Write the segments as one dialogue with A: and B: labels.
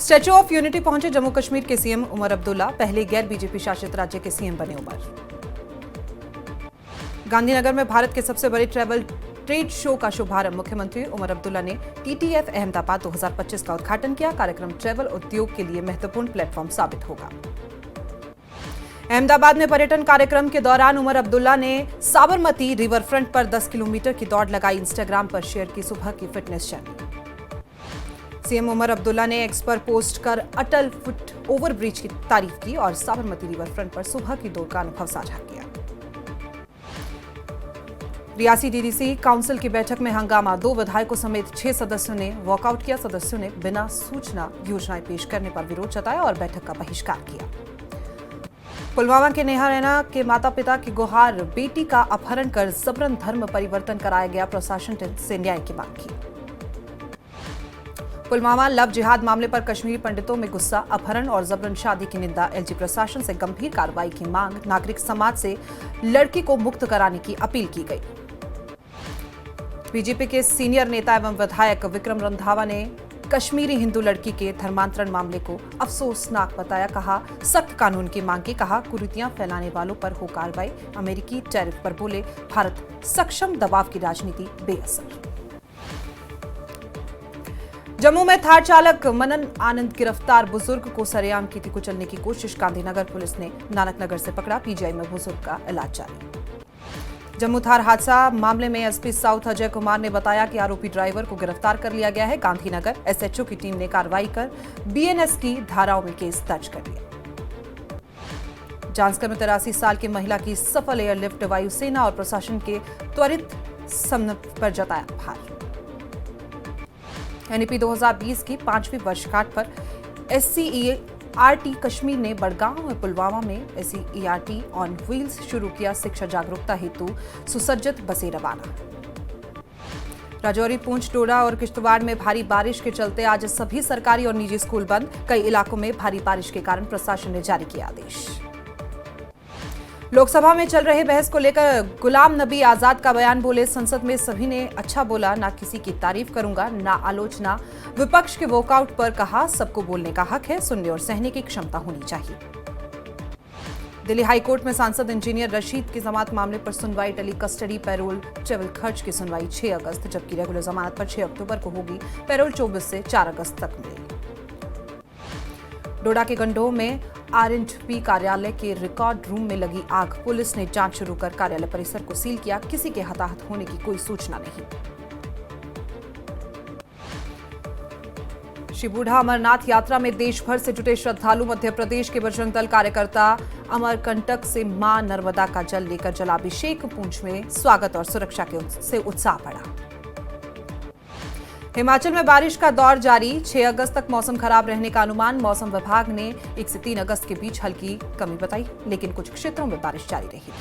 A: Statue of unity पहुंचे जम्मू कश्मीर के CM Omar Abdullah, पहले गैर बीजेपी शासित राज्य के सीएम बने उमर। गांधीनगर में भारत के सबसे बड़े ट्रैवल ट्रेड शो का शुभारंभ मुख्यमंत्री उमर अब्दुल्ला ने टीटीएफ अहमदाबाद 2025 का उद्घाटन किया। कार्यक्रम ट्रैवल उद्योग के लिए महत्वपूर्ण प्लेटफॉर्म साबित होगा। अहमदाबाद में पर्यटन कार्यक्रम के दौरान उमर अब्दुल्ला ने साबरमती रिवर फ्रंट पर 10 किलोमीटर की दौड़ लगाई। इंस्टाग्राम पर शेयर की सुबह की fitness journey. CM Omar Abdullah ने एक्स पर पोस्ट कर अटल फुट ओवर ब्रिज की तारीफ की और साबरमती रिवर फ्रंट पर सुबह की दौड़ का अनुभव साझा किया। रियासी डीडीसी काउंसिल की बैठक में हंगामा, 2 विधायकों समेत 6 सदस्यों ने वॉकआउट किया। सदस्यों ने बिना सूचना योजनाएं पेश करने पर विरोध जताया और बैठक का बहिष्कार किया। पुलवामा के नेहा रैना के माता पिता की गुहार, बेटी का अपहरण कर जबरन धर्म परिवर्तन कराया गया, प्रशासन से न्याय की मांग की। पुलवामा लव जिहाद मामले पर कश्मीरी पंडितों में गुस्सा, अपहरण और जबरन शादी की निंदा, एलजी प्रशासन से गंभीर कार्रवाई की मांग। नागरिक समाज से लड़की को मुक्त कराने की अपील की गई। बीजेपी के सीनियर नेता एवं विधायक विक्रम रंधावा ने कश्मीरी हिंदू लड़की के धर्मांतरण मामले को अफसोसनाक बताया। कहा सख्त कानून की मांग की। कहा कुरीतियां फैलाने वालों पर हो कार्रवाई। अमेरिकी टैरिफ पर बोले भारत सक्षम, दबाव की राजनीति बेअसर। जम्मू में थार चालक मनन आनंद गिरफ्तार, बुजुर्ग को सरेआम की थी कुचलने की कोशिश। गांधीनगर पुलिस ने नानकनगर से पकड़ा। पीजीआई में बुजुर्ग का इलाज जारी। जम्मू थार हादसा मामले में एसपी साउथ अजय कुमार ने बताया कि आरोपी ड्राइवर को गिरफ्तार कर लिया गया है। गांधीनगर एसएचओ की टीम ने कार्रवाई कर बीएनएस की धाराओं में केस दर्ज कर लिया। जांजगढ़ में 83 साल की महिला की सफल एयरलिफ्ट, वायुसेना और प्रशासन के त्वरित समन्वय पर जताया आभार। एनईपी 2020 की 5वीं वर्षगांठ पर एससीईआरटी कश्मीर ने बड़गांव में पुलवामा में एससीईआरटी ऑन व्हील्स शुरू किया। शिक्षा जागरूकता हेतु सुसज्जित बसें रवाना। राजौरी, पूंछ, डोडा और किश्तवाड़ में भारी बारिश के चलते आज सभी सरकारी और निजी स्कूल बंद। कई इलाकों में भारी बारिश के कारण प्रशासन ने जारी किया आदेश। लोकसभा में चल रहे बहस को लेकर गुलाम नबी आजाद का बयान, बोले संसद में सभी ने अच्छा बोला, ना किसी की तारीफ करूंगा ना आलोचना। विपक्ष के वॉकआउट पर कहा सबको बोलने का हक है, सुनने और सहने की क्षमता होनी चाहिए। दिल्ली हाईकोर्ट में सांसद इंजीनियर रशीद की जमानत मामले पर सुनवाई टली। कस्टडी, पैरोल, ट्रेवल खर्च की सुनवाई 6 अगस्त, जबकि रेगुलर जमानत पर 6 अक्टूबर को होगी। पैरोल 24 से 4 अगस्त तक मिलेगी। डोडा के गंडोह में आरएंडपी कार्यालय के रिकॉर्ड रूम में लगी आग। पुलिस ने जांच शुरू कर कार्यालय परिसर को सील किया। किसी के हताहत होने की कोई सूचना नहीं। श्री बूढ़ा अमरनाथ यात्रा में देश भर से जुटे श्रद्धालु। मध्य प्रदेश के बजरंग दल कार्यकर्ता अमरकंटक से मां नर्मदा का जल लेकर जलाभिषेक। पूंछ में स्वागत और सुरक्षा से उत्साह बढ़ा। हिमाचल में बारिश का दौर जारी। 6 अगस्त तक मौसम खराब रहने का अनुमान। मौसम विभाग ने 1 से 3 अगस्त के बीच हल्की कमी बताई, लेकिन कुछ क्षेत्रों में बारिश जारी रही।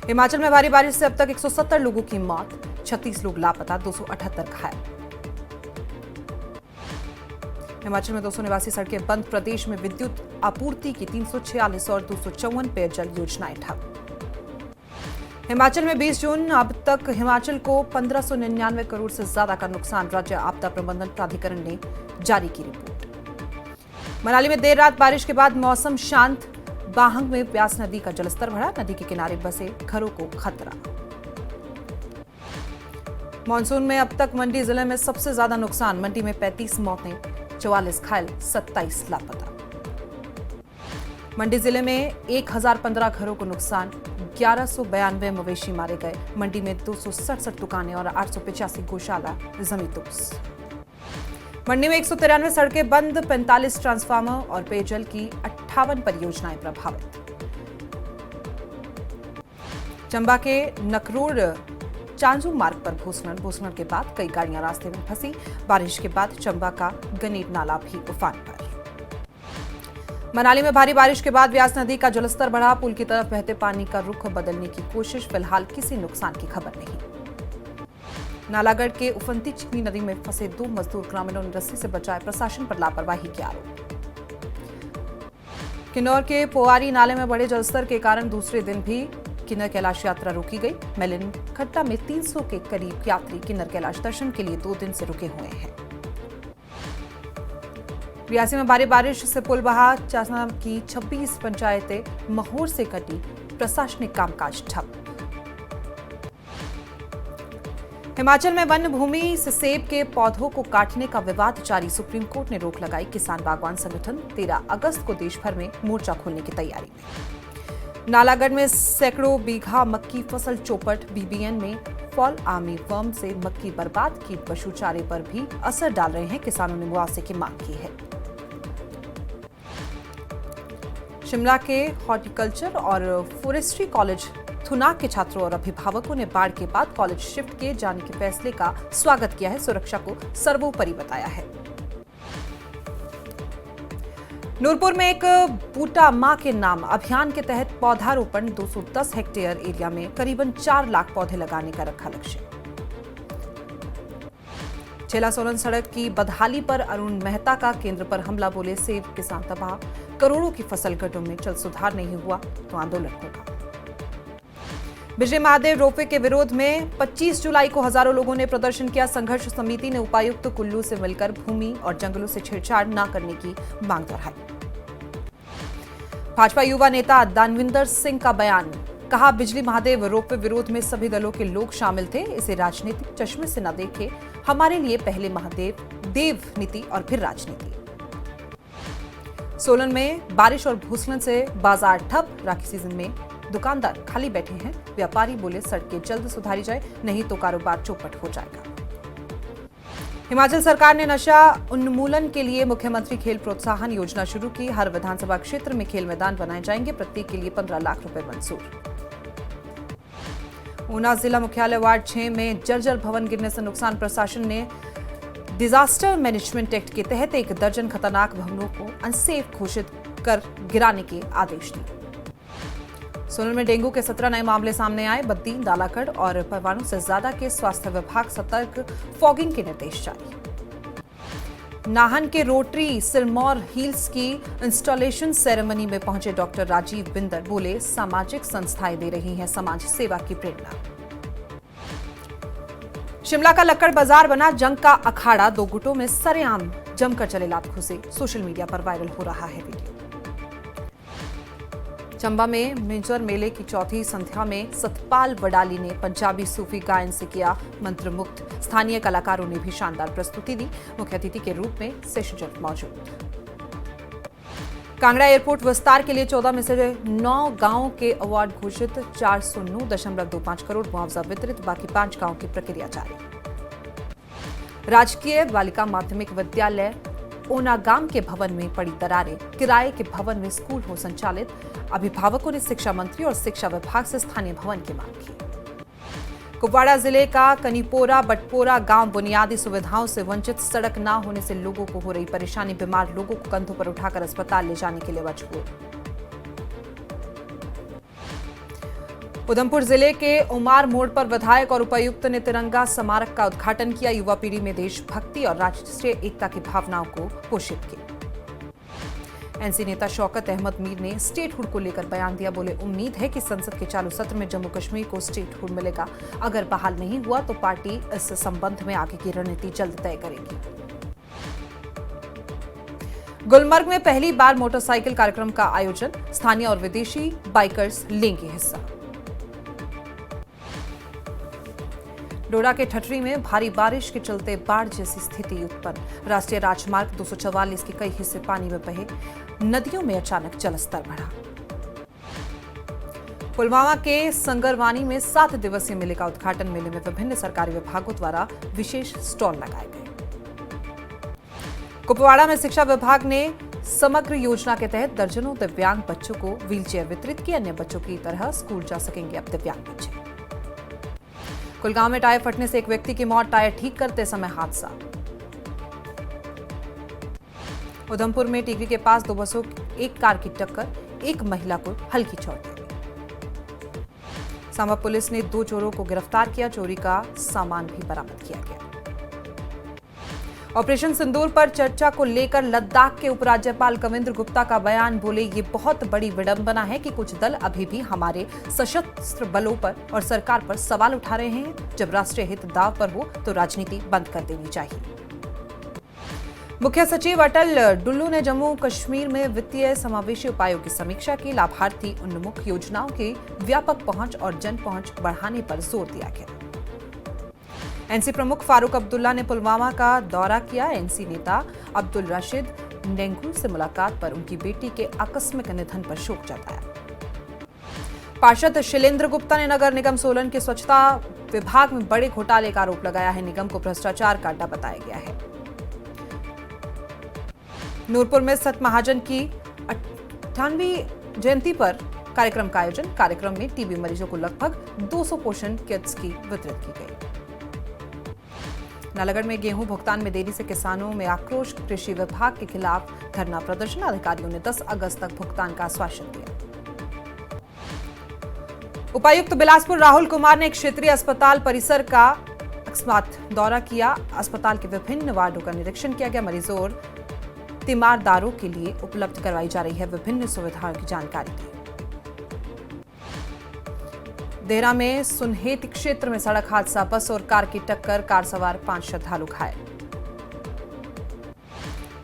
A: हिमाचल में भारी बारिश से अब तक 170 लोगों की मौत, 36 लोग लापता, 278 घायल। हिमाचल में 289 सड़कें बंद। प्रदेश में विद्युत आपूर्ति की 346 और 254 पेयजल योजनाएं ठप। हिमाचल में 20 जून अब तक हिमाचल को 1599 करोड़ से ज्यादा का नुकसान। राज्य आपदा प्रबंधन प्राधिकरण ने जारी की रिपोर्ट। मनाली में देर रात बारिश के बाद मौसम शांत। बाहंग में ब्यास नदी का जलस्तर बढ़ा। नदी के किनारे बसे घरों को खतरा। मानसून में अब तक मंडी जिले में सबसे ज्यादा नुकसान। मंडी में 35 मौतें, 44 घायल, 27 लापता। मंडी जिले में 1015 घरों को नुकसान, 1192 मवेशी मारे गए। मंडी में 267 दुकानें और 885 गौशाला जमींदोज। मंडी में 193 सड़कें बंद, 45 ट्रांसफार्मर और पेयजल की 58 परियोजनाएं प्रभावित। चंबा के नकरोड चांजू मार्ग पर भूस्खलन के बाद कई गाड़ियां रास्ते में फंसी। बारिश के बाद चंबा का गनेट नाला भी उफान पर। मनाली में भारी बारिश के बाद ब्यास नदी का जलस्तर बढ़ा। पुल की तरफ बहते पानी का रुख बदलने की कोशिश। फिलहाल किसी नुकसान की खबर नहीं। नालागढ़ के उफनती चिकनी नदी में फंसे 2 मजदूर, ग्रामीणों ने रस्सी से बचाए। प्रशासन पर लापरवाही के आरोप। किन्नौर के पोआरी नाले में बढ़े जलस्तर के कारण दूसरे दिन भी किन्नर कैलाश यात्रा रोकी गई। मेलिन खट्टा में 300 के करीब यात्री किन्नर कैलाश दर्शन के लिए 2 दिन से रुके हुए हैं। रियासी में भारी बारिश से पुल बहा, चासना की 26 पंचायतें महोर से कटी, प्रशासनिक कामकाज ठप। हिमाचल में वन भूमि से सेब के पौधों को काटने का विवाद जारी, सुप्रीम कोर्ट ने रोक लगाई। किसान बागवान संगठन 13 अगस्त को देश भर में मोर्चा खोलने की तैयारी में। नालागढ़ में सैकड़ों बीघा मक्की फसल चौपट, बीबीएन में फॉल आर्मी वर्म से मक्की बर्बाद, कीट पशु चारे पर भी असर डाल रहे हैं, किसानों ने मुआवजे की मांग की है। शिमला के हॉर्टिकल्चर और फॉरेस्ट्री कॉलेज थुनाग के छात्रों और अभिभावकों ने बाढ़ के बाद कॉलेज शिफ्ट किए जाने के फैसले का स्वागत किया है, सुरक्षा को सर्वोपरि बताया है। नूरपुर में एक बूटा मां के नाम अभियान के तहत पौधारोपण, 210 हेक्टेयर एरिया में करीबन 4 लाख पौधे लगाने का रखा लक्ष्य। चेला सोलन सड़क की बदहाली पर अरुण मेहता का केंद्र पर हमला, बोले सेब किसान तबाह, करोड़ों की फसल गड्ढों में, चल सुधार नहीं हुआ तो आंदोलन होगा। बिजली महादेव रोपवे के विरोध में 25 जुलाई को हजारों लोगों ने प्रदर्शन किया। संघर्ष समिति ने उपायुक्त कुल्लू से मिलकर भूमि और जंगलों से छेड़छाड़ न करने की मांग दोहराई। भाजपा युवा नेता दानविंदर सिंह का बयान, कहा बिजली महादेव रोपवे विरोध में सभी दलों के लोग शामिल थे, इसे राजनीतिक चश्मे से न देखे, हमारे लिए पहले महादेव देव नीति और फिर राजनीति। सोलन में बारिश और भूस्खलन से बाजार ठप, राखी सीजन में दुकानदार खाली बैठे हैं, व्यापारी बोले सड़कें जल्द सुधारी जाए, नहीं तो कारोबार चौपट हो जाएगा। हिमाचल सरकार ने नशा उन्मूलन के लिए मुख्यमंत्री खेल प्रोत्साहन योजना शुरू की, हर विधानसभा क्षेत्र में खेल मैदान बनाए जाएंगे, प्रत्येक के लिए 15 लाख रुपए मंजूर। ऊना जिला मुख्यालय वार्ड 6 में जर्जर भवन गिरने से नुकसान, प्रशासन ने डिजास्टर मैनेजमेंट एक्ट के तहत 1 दर्जन खतरनाक भवनों को अनसेफ घोषित कर गिराने के आदेश दिए। सोलन में डेंगू के 17 नए मामले सामने आए, बद्दी, नालागढ़ और परवाणु से ज्यादा के स्वास्थ्य विभाग सतर्क, फॉगिंग के निर्देश जारी। नाहन के रोटरी सिरमौर हिल्स की इंस्टॉलेशन सेरेमनी में पहुंचे डॉक्टर राजीव बिंदर, बोले सामाजिक संस्थाएं दे रही हैं समाज सेवा की प्रेरणा। शिमला का लक्कड़ बाजार बना जंग का अखाड़ा, 2 गुटों में सरेआम जमकर चले लात घुसे, सोशल मीडिया पर वायरल हो रहा है वीडियो। चंबा में मिंजर मेले की चौथी संध्या में सतपाल वडाली ने पंजाबी सूफी गायन से किया मंत्रमुग्ध, स्थानीय कलाकारों ने भी शानदार प्रस्तुति दी, मुख्य अतिथि के रूप में सेशजट मौजूद। कांगड़ा एयरपोर्ट विस्तार के लिए 14 में से 9 गांवों के अवार्ड घोषित, 409.25 करोड़ मुआवजा वितरित, बाकी 5 गांवों की प्रक्रिया जारी। राजकीय बालिका माध्यमिक विद्यालय ओनागाम के भवन में पड़ी दरारें, किराए के भवन में स्कूल हो संचालित, अभिभावकों ने शिक्षा मंत्री और शिक्षा विभाग से स्थानीय भवन की मांग की। कुपवाड़ा जिले का कनीपोरा बटपोरा गांव बुनियादी सुविधाओं से वंचित, सड़क न होने से लोगों को हो रही परेशानी, बीमार लोगों को कंधों पर उठाकर अस्पताल ले जाने के लिए मजबूर। उधमपुर जिले के उमार मोड़ पर विधायक और उपायुक्त ने तिरंगा स्मारक का उद्घाटन किया, युवा पीढ़ी में देशभक्ति और राष्ट्रीय एकता की भावनाओं को पोषित किया। एनसी नेता शौकत अहमद मीर ने स्टेटहुड को लेकर बयान दिया, बोले उम्मीद है कि संसद के चालू सत्र में जम्मू कश्मीर को स्टेटहुड मिलेगा, अगर बहाल नहीं हुआ तो पार्टी इस संबंध में आगे की रणनीति जल्द तय करेगी। गुलमर्ग में पहली बार मोटरसाइकिल कार्यक्रम का आयोजन, स्थानीय और विदेशी बाइकर्स लेंगे हिस्सा। डोडा के ठठरी में भारी बारिश के चलते बाढ़ जैसी स्थिति उत्पन्न, राष्ट्रीय राजमार्ग 244 के कई हिस्से पानी में बहे, नदियों में अचानक जलस्तर बढ़ा। पुलवामा के संगरवानी में 7 दिवसीय मेले का उद्घाटन, मेले में विभिन्न सरकारी विभागों द्वारा विशेष स्टॉल लगाए गए। कुपवाड़ा में शिक्षा विभाग ने समग्र योजना के तहत दर्जनों दिव्यांग बच्चों को व्हीलचेयर वितरित की, अन्य बच्चों की तरह स्कूल जा सकेंगे अब दिव्यांग बच्चे। कुलगांव में टायर फटने से एक व्यक्ति की मौत, टायर ठीक करते समय हादसा। उधमपुर में टीकरी के पास 2 बसों एक कार की टक्कर, एक महिला को हल्की चोट लगी। सांबा पुलिस ने 2 चोरों को गिरफ्तार किया, चोरी का सामान भी बरामद किया गया। ऑपरेशन सिंदूर पर चर्चा को लेकर लद्दाख के उपराज्यपाल कविंद्र गुप्ता का बयान, बोले ये बहुत बड़ी विडंबना है कि कुछ दल अभी भी हमारे सशस्त्र बलों पर और सरकार पर सवाल उठा रहे हैं, जब राष्ट्रीय हित दांव पर हो तो राजनीति बंद कर देनी चाहिए। मुख्य सचिव अटल डुल्लू ने जम्मू कश्मीर में वित्तीय समावेशी उपायों की समीक्षा की। लाभार्थी उन्मुख योजनाओं की व्यापक पहुंच और जन पहुंच बढ़ाने पर जोर दिया गया। एनसी प्रमुख फारूक अब्दुल्ला ने पुलवामा का दौरा किया। एनसी नेता अब्दुल रशीद नेंगू से मुलाकात पर उनकी बेटी के आकस्मिक निधन पर शोक जताया। पार्षद शैलेंद्र गुप्ता ने नगर निगम सोलन के स्वच्छता विभाग में बड़े घोटाले का आरोप लगाया है। निगम को भ्रष्टाचार का अड्डा बताया गया है। नूरपुर में सत महाजन की 98वीं जयंती पर कार्यक्रम का आयोजन। कार्यक्रम में टीबी मरीजों को लगभग 200 पोषण किट्स की वितरित की गई। नालागढ़ में गेहूं भुगतान में देरी से किसानों में आक्रोश। कृषि विभाग के खिलाफ धरना प्रदर्शन। अधिकारियों ने 10 अगस्त तक भुगतान का आश्वासन दिया। उपायुक्त बिलासपुर राहुल कुमार ने एक क्षेत्रीय अस्पताल परिसर का अकस्मात दौरा किया। अस्पताल के विभिन्न वार्डों का निरीक्षण किया गया। मरीजों और तीमारदारों के लिए उपलब्ध करवाई जा रही है विभिन्न सुविधाओं की जानकारी दी। देहरा में सुनहेत क्षेत्र में सड़क हादसा। बस और कार की टक्कर। कार सवार 5 श्रद्धालु घायल।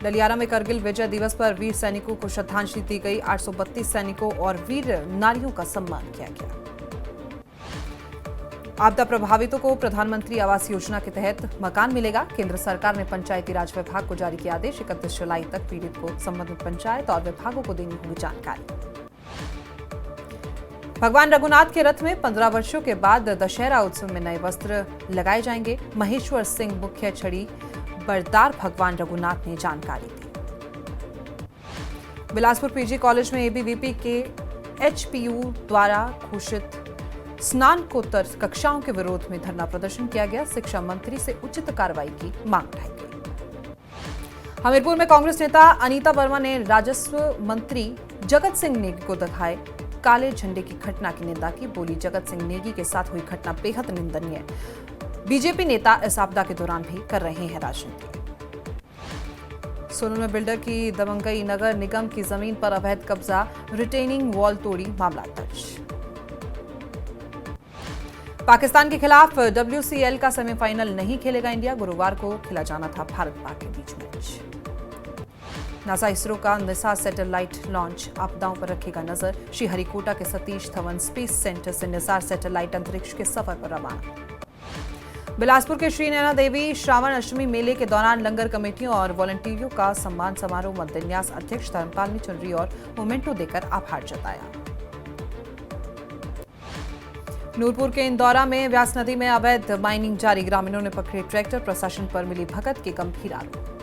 A: ललियारा में करगिल विजय दिवस पर वीर सैनिकों को श्रद्धांजलि दी गई। 832 सैनिकों और वीर नारियों का सम्मान किया गया। आपदा प्रभावितों को प्रधानमंत्री आवास योजना के तहत मकान मिलेगा। केंद्र सरकार ने पंचायती राज विभाग को जारी किया आदेश। 31 जुलाई तक पीड़ित को संबंधित पंचायत और विभागों को देनी होगी जानकारी। भगवान रघुनाथ के रथ में 15 वर्षों के बाद दशहरा उत्सव में नए वस्त्र लगाए जाएंगे। महेश्वर सिंह मुख्य छड़ी बरदार भगवान रघुनाथ ने जानकारी दी। बिलासपुर पीजी कॉलेज में एबीवीपी के एचपीयू द्वारा घोषित स्नातकोत्तर कक्षाओं के विरोध में धरना प्रदर्शन किया गया। शिक्षा मंत्री से उचित कार्रवाई की मांग उठाई गई। हमीरपुर में कांग्रेस नेता अनीता वर्मा ने राजस्व मंत्री जगत सिंह नेगी को दिखाए काले झंडे की घटना की निंदा की। बोली, जगत सिंह नेगी के साथ हुई घटना बेहद निंदनीय। बीजेपी नेता इस आपदा के दौरान भी कर रहे हैं राजनीति। सोलन में बिल्डर की दबंगई। नगर निगम की जमीन पर अवैध कब्जा। रिटेनिंग वॉल तोड़ी। मामला दर्ज। पाकिस्तान के खिलाफ WCL का सेमीफाइनल नहीं खेलेगा इंडिया। गुरुवार को खेला जाना था भारत पाक के बीच मैच। नासा इसरो का निसार सैटेलाइट लॉन्च। आपदाओं पर रखेगा नजर। श्रीहरिकोटा के सतीश धवन स्पेस सेंटर से निसार सैटेलाइट अंतरिक्ष के सफर पर रवाना। बिलासपुर के श्री नैना देवी श्रावण अष्टमी मेले के दौरान लंगर कमेटियों और वॉलंटियरों का सम्मान समारोह। मध्यन्यास अध्यक्ष धर्मपाल ने चुनरी और मोमेंटो देकर आभार जताया। नूरपुर के इंदौरा में व्यास नदी में अवैध माइनिंग जारी। ग्रामीणों ने पकड़े ट्रैक्टर। प्रशासन पर मिली भगत के गंभीर आरोप।